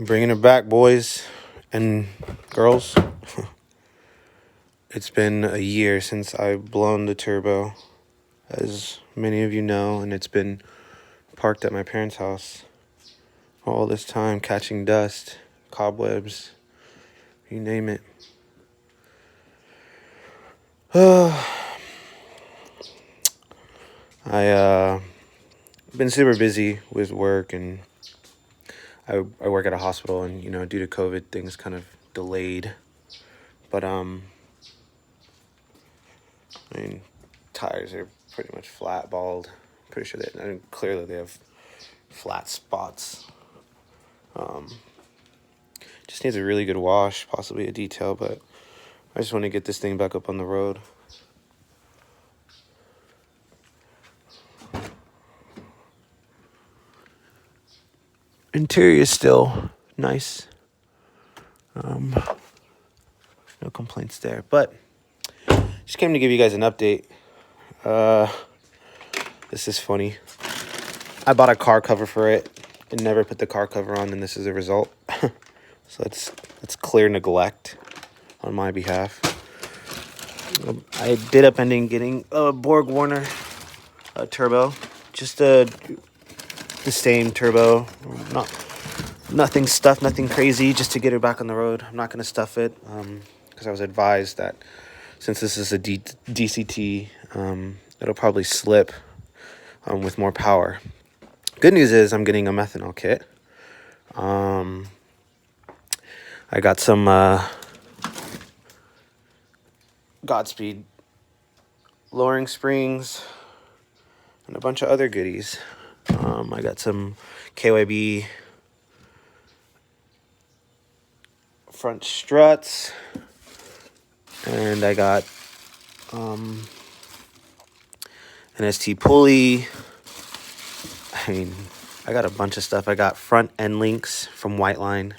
Bringing it back, boys and girls. It's been a year since I've blown the turbo, as many of you know, and it's been parked at my parents' house all this time, catching dust, cobwebs, you name it. I been super busy with work, and I work at a hospital, and due to COVID, things kind of delayed. But I mean, tires are pretty much flat, bald. Pretty sure clearly they have flat spots. Just needs a really good wash, possibly a detail, but I just want to get this thing back up on the road. Interior is still nice. No complaints there, but just came to give you guys an update. This is funny. I bought a car cover for it and never put the car cover on, and this is the result. So that's clear neglect on my behalf. I did up ending getting a BorgWarner Turbo, just the same turbo, nothing stuffed, nothing crazy, just to get it back on the road. I'm not going to stuff it because I was advised that since this is a DCT, it'll probably slip with more power. Good news is I'm getting a methanol kit. I got some Godspeed Lowering Springs and a bunch of other goodies. I got some KYB front struts, and I got an ST pulley. I mean, I got a bunch of stuff. I got front end links from Whiteline.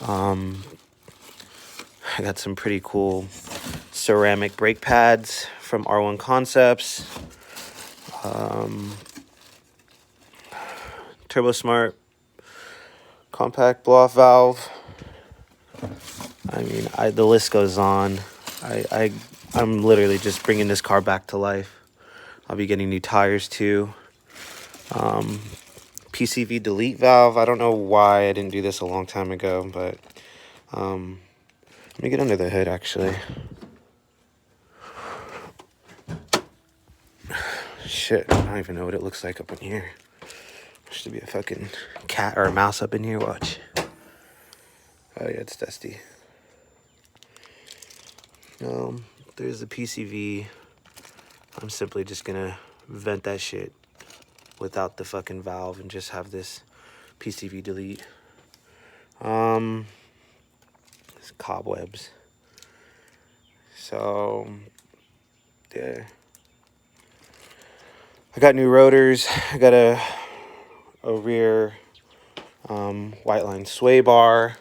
I got some pretty cool ceramic brake pads from R1 Concepts. TurboSmart Kompact blow-off valve. I mean, the list goes on. I'm literally just bringing this car back to life. I'll be getting new tires too. PCV Delete valve. I don't know why I didn't do this a long time ago, but let me get under the hood actually. Shit, I don't even know what it looks like up in here. There should be a fucking cat or a mouse up in here. Watch. Oh yeah, it's dusty. There's the PCV. I'm simply just gonna vent that shit without the fucking valve and just have this PCV delete. It's cobwebs. So yeah, I got new rotors. I got a rear Whiteline sway bar.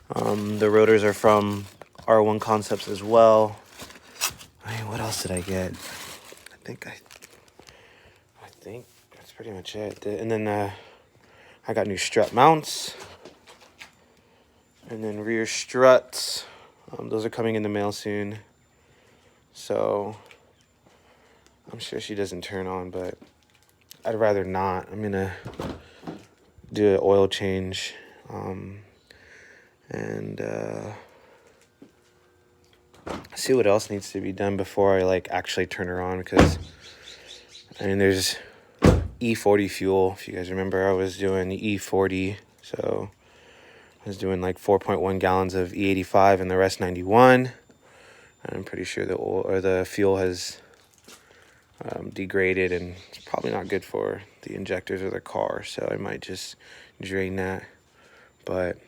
The rotors are from R1 Concepts as well. I mean, what else did I get? I think that's pretty much it. And then I got new strut mounts, and then rear struts. Those are coming in the mail soon. So I'm sure she doesn't turn on, but I'd rather not. I'm gonna do an oil change, and see what else needs to be done before I actually turn her on. Because I mean, there's E40 fuel. If you guys remember, I was doing E40, so I was doing 4.1 gallons of E85 and the rest 91. I'm pretty sure the oil or the fuel has degraded, and it's probably not good for the injectors of the car, so I might just drain that. But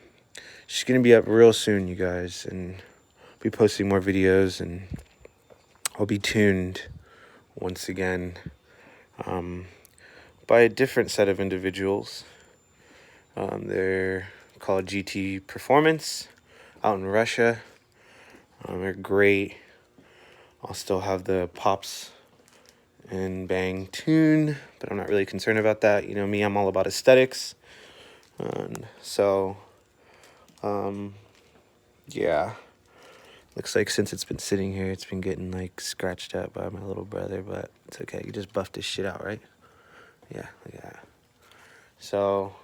she's gonna be up real soon, you guys, and I'll be posting more videos, and I'll be tuned once again by a different set of individuals. They're called GT Performance out in Russia. They're great. I'll still have the pops and bang tune, but I'm not really concerned about that. You know me, I'm all about aesthetics. And so, yeah. Looks like since it's been sitting here, it's been getting like scratched up by my little brother, but it's okay. You just buff this shit out, right? Yeah, look at that. So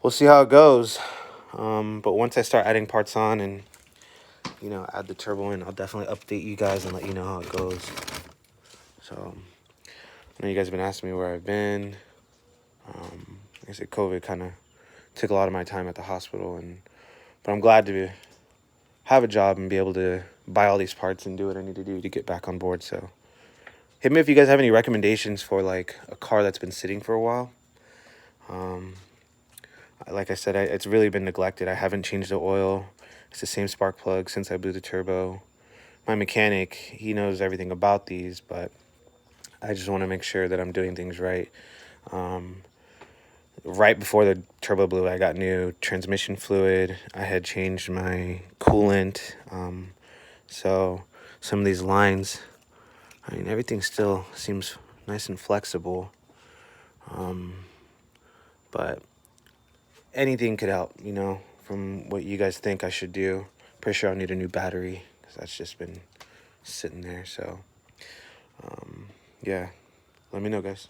we'll see how it goes. But once I start adding parts on and, you know, add the turbo in, I'll definitely update you guys and let you know how it goes. So I know you guys have been asking me where I've been. Like I said, COVID kind of took a lot of my time at the hospital, but I'm glad to have a job and be able to buy all these parts and do what I need to do to get back on board. So hit me if you guys have any recommendations for like a car that's been sitting for a while. Like I said, it's really been neglected. I haven't changed the oil. It's the same spark plug since I blew the turbo. My mechanic, he knows everything about these, but I just want to make sure that I'm doing things right. Right before the turbo blew, I got new transmission fluid. I had changed my coolant. So some of these lines, I mean, everything still seems nice and flexible. But anything could help, you know, from what you guys think I should do. Pretty sure I'll need a new battery because that's just been sitting there. So, yeah, let me know, guys.